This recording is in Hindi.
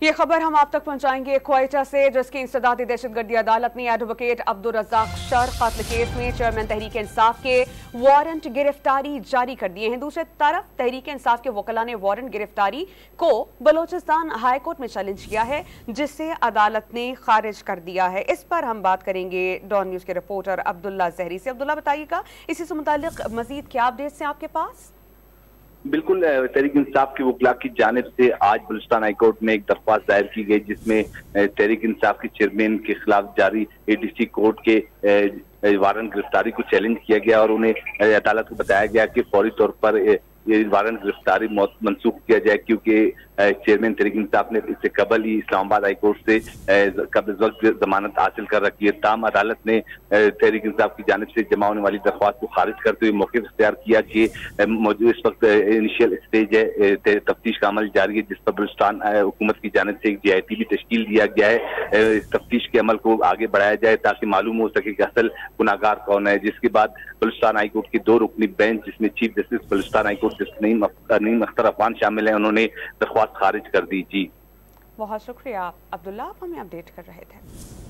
ये खबर हम आप तक पहुंचाएंगे क्वेटा से, जिसकी इंसदादी दहशतगर्दी अदालत ने एडवोकेट अब्दुल रज़ाक शर कत्ल केस में चेयरमैन तहरीक इंसाफ के वारंट गिरफ्तारी जारी कर दिए हैं। दूसरी तरफ तहरीक इंसाफ के वकला ने वारंट गिरफ्तारी को बलोचिस्तान हाई कोर्ट में चैलेंज किया है, जिसे अदालत ने खारिज कर दिया है। इस पर हम बात करेंगे डॉन न्यूज के रिपोर्टर अब्दुल्ला जहरी से। अब्दुल्ला, बताइएगा इसी से मुताल्लिक मजीद क्या अपडेट्स हैं आपके पास? बिल्कुल, तहरीक इंसाफ के वकला की जानिब से आज बलूचिस्तान हाईकोर्ट में एक दरख्वास्त दायर की गई, जिसमें तहरीक इंसाफ के चेयरमैन के खिलाफ जारी एडीसी कोर्ट के वारंट गिरफ्तारी को चैलेंज किया गया और उन्हें अदालत को बताया गया कि फौरी तौर पर ये वारंट गिरफ्तारी मनसूख किया जाए, क्योंकि चेयरमैन तहरीक इंसाफ ने इससे कबल ही इस्लामाबाद हाईकोर्ट से कब्ज़ वक्त जमानत हासिल कर रखी है। ताम अदालत ने तहरीक इंसाफ की जानिब से जमा होने वाली दरख्वास्त को खारिज करते हुए मौक़िफ़ इख्तियार किया कि मौजूद इस वक्त इनिशियल स्टेज है, तफ्तीश का अमल जारी है, जिस पर बलूचिस्तान हुकूमत की जानिब से एक GIT भी तश्कील दिया गया है। इस तफ्तीश के अमल को आगे बढ़ाया जाए ताकि मालूम हो सके कि असल गुनाहगार कौन है। जिसके बाद बलूचिस्तान हाईकोर्ट की 2 रुकनी बेंच, जिसमें chief justice Balochistan high court Naeem Akhtar Afan शामिल है, उन्होंने दरख्वास्त खारिज कर दी। जी, बहुत शुक्रिया अब्दुल्ला, आप हमें अपडेट कर रहे थे।